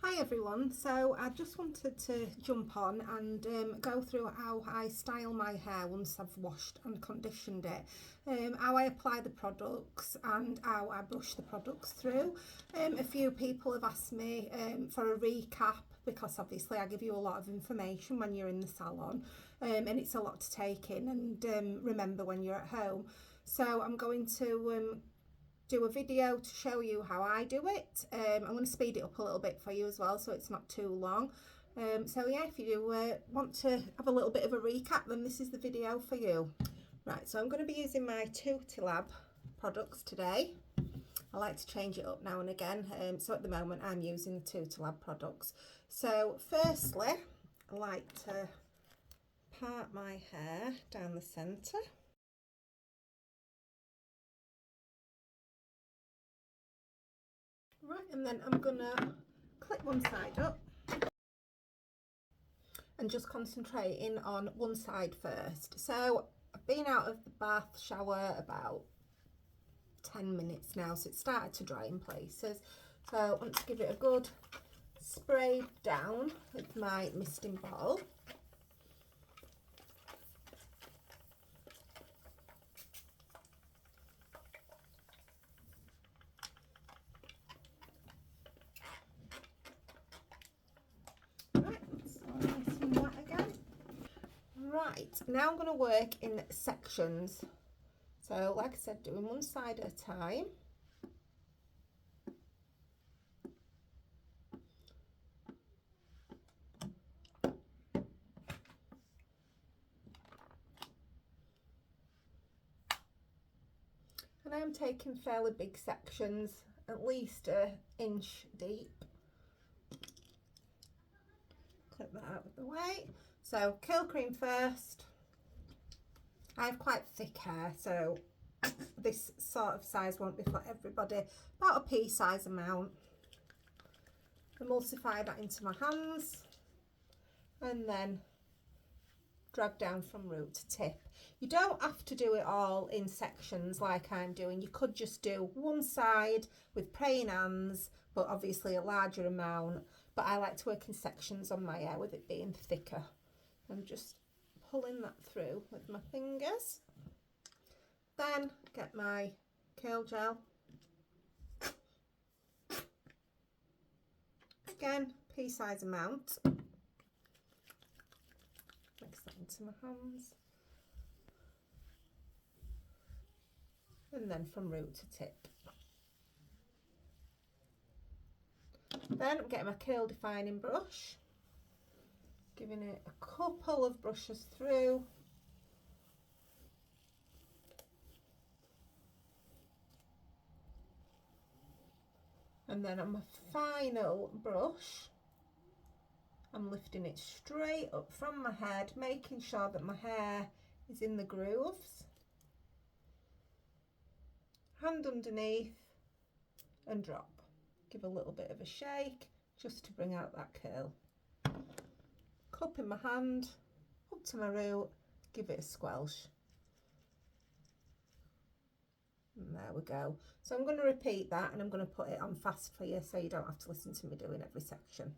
Hi everyone, so I just wanted to jump on and go through how I style my hair once I've washed and conditioned it, how I apply the products and how I brush the products through. A few people have asked me for a recap because obviously I give you a lot of information when you're in the salon and it's a lot to take in and remember when you're at home. So I'm going to do a video to show you how I do it. I'm going to speed it up a little bit for you as well so it's not too long. So yeah, if you want to have a little bit of a recap, then this is the video for you. Right, so I'm going to be using my Tutelab products today. I like to change it up now and again, so at the moment I'm using the Tutelab products. So firstly, I like to part my hair down the centre. Right, and then I'm gonna clip one side up and just concentrating on one side first. So I've been out of the bath shower about 10 minutes now, so it started to dry in places. So I want to give it a good spray down with my misting bottle. Right, now I'm going to work in sections. So like I said, doing one side at a time. And I'm taking fairly big sections, at least an inch deep. Clip that out of the way. So curl cream first. I have quite thick hair, so this sort of size won't be for everybody. About a pea size amount. Emulsify that into my hands and then drag down from root to tip. You don't have to do it all in sections like I'm doing. You could just do one side with praying hands, but obviously a larger amount. But I like to work in sections on my hair with it being thicker. I'm just pulling that through with my fingers. Then get my curl gel. Again, pea size amount. Mix that into my hands. And then from root to tip. Then I'm getting my curl defining brush. Giving it a couple of brushes through. And then on my final brush, I'm lifting it straight up from my head, making sure that my hair is in the grooves. Hand underneath and drop. Give a little bit of a shake just to bring out that curl. Cup in my hand, up to my root, give it a squelch. And there we go. So I'm going to repeat that and I'm going to put it on fast for you so you don't have to listen to me doing every section.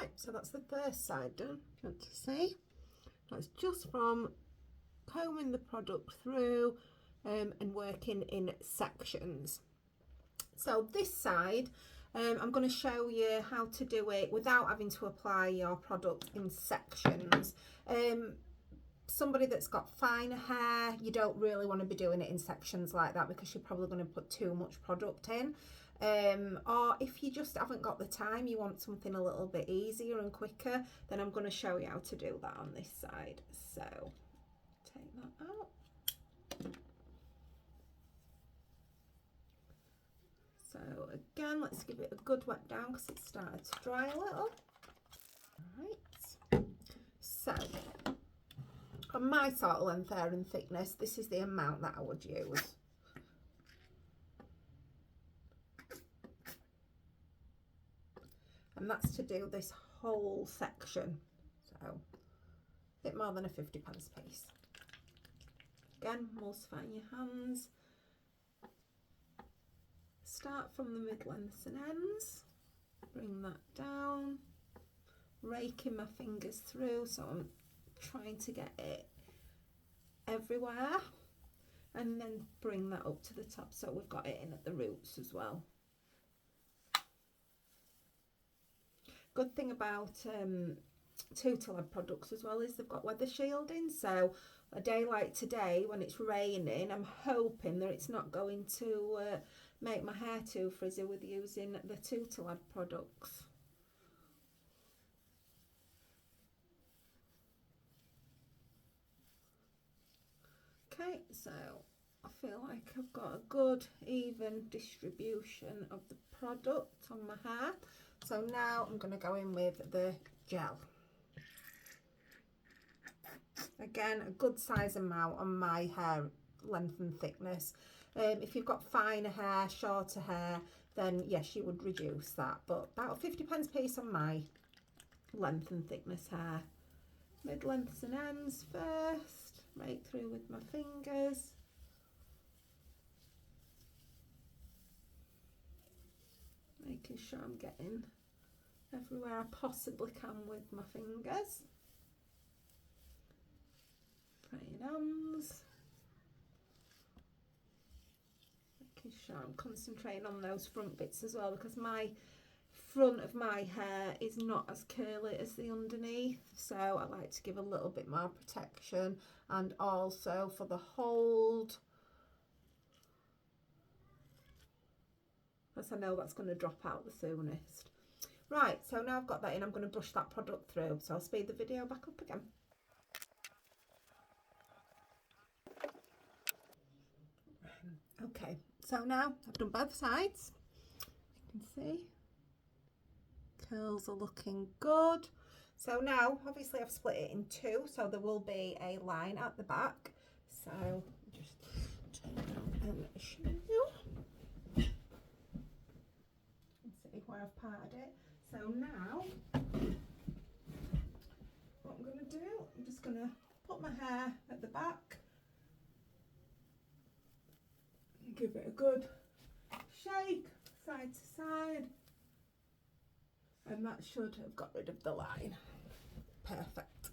Right, so that's the first side done, if you want to see. That's just from combing the product through and working in sections. So this side, I'm going to show you how to do it without having to apply your product in sections. Somebody that's got finer hair, you don't really want to be doing it in sections like that because you're probably going to put too much product in. Or if you just haven't got the time, you want something a little bit easier and quicker, then I'm going to show you how to do that on this side. So take that out. So again, let's give it a good wet down because it's started to dry a little. Right. So on my sort of length, hair and thickness, this is the amount that I would use. and that's to do this whole section. So a bit more than a 50p piece. Again, emulsifying your hands. Start from the mid-lengths and ends, bring that down, raking my fingers through, so I'm trying to get it everywhere, and then bring that up to the top so we've got it in at the roots as well. Good thing about Tutelab products as well is they've got weather shielding, so a day like today when it's raining, I'm hoping that it's not going to make my hair too frizzy with using the Tutelab products. Okay, so I feel like I've got a good even distribution of the product on my hair. So now I'm going to go in with the gel. Again, a good size amount on my hair length and thickness. If you've got finer hair, shorter hair, then yes, you would reduce that. But about a 50p piece on my length and thickness hair. Mid-lengths and ends first, right through with my fingers. Making sure I'm getting everywhere I possibly can with my fingers. Praying hands. Making sure I'm concentrating on those front bits as well, because my front of my hair is not as curly as the underneath, so I like to give a little bit more protection, and also for the hold, because I know that's going to drop out the soonest. Right, so now I've got that in, I'm going to brush that product through, so I'll speed the video back up again. Okay, so now I've done both sides. You can see curls are looking good. So now obviously I've split it in two, so there will be a line at the back. So just turn around and show you. See where I've parted it. So now what I'm going to do, I'm just going to put my hair at the back, give it a good shake side to side, and that should have got rid of the line. Perfect.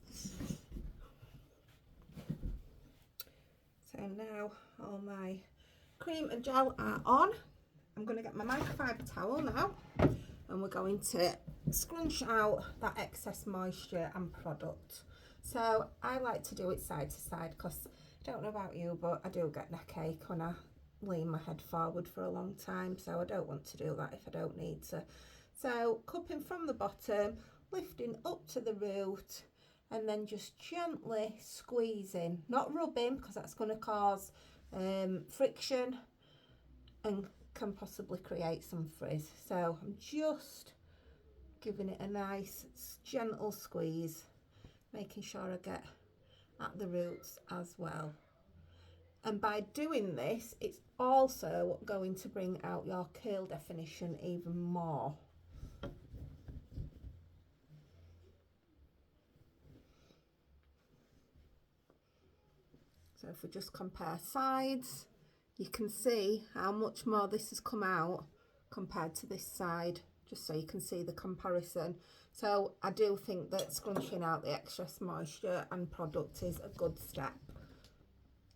So now all my cream and gel are on. I'm going to get my microfiber towel now, and we're going to scrunch out that excess moisture and product. So I like to do it side to side because I don't know about you, but I do get neck ache when I lean my head forward for a long time, so I don't want to do that if I don't need to. So cupping from the bottom, lifting up to the root, and then just gently squeezing, not rubbing because that's going to cause friction and can possibly create some frizz. So I'm just giving it a nice gentle squeeze, making sure I get at the roots as well. And by doing this, it's also going to bring out your curl definition even more. So if we just compare sides, you can see how much more this has come out compared to this side, just so you can see the comparison. So I do think that scrunching out the excess moisture and product is a good step.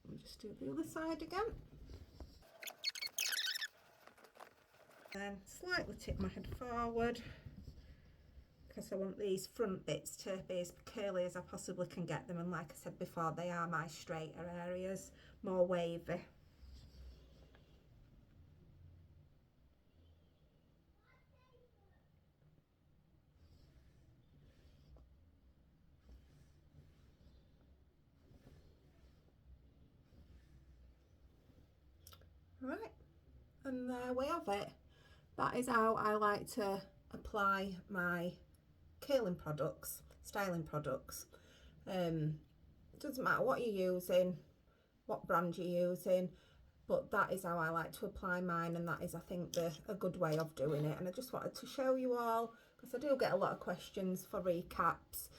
Let me just do the other side again. Then slightly tip my head forward, because I want these front bits to be as curly as I possibly can get them, and like I said before, they are my straighter areas, more wavy. Right, and there we have it. That is how I like to apply my curling products, styling products. Doesn't matter what you're using, what brand you're using. but that is how I like to apply mine, and that is, I think, a good way of doing it. And I just wanted to show you all, because I do get a lot of questions for recaps.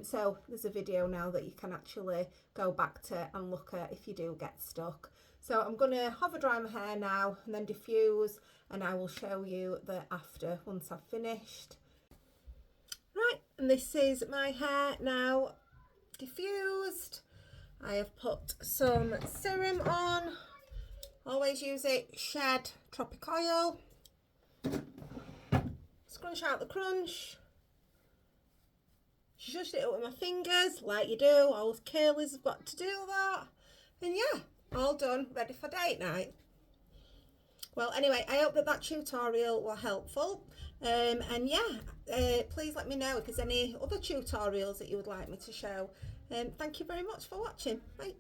So there's a video now that you can actually go back to and look at if you do get stuck. So I'm going to hover dry my hair now and then diffuse, and I will show you the after once I've finished. Right, and this is my hair now diffused. I have put some serum on. Always use it shed tropic oil. Scrunch out the crunch. Zhuzhed it up with my fingers like you do. All the curlies have got to do that. And yeah, all done, ready for date night. Well, anyway, I hope that tutorial was helpful. And yeah, please let me know if there's any other tutorials that you would like me to show. Thank you very much for watching. Bye.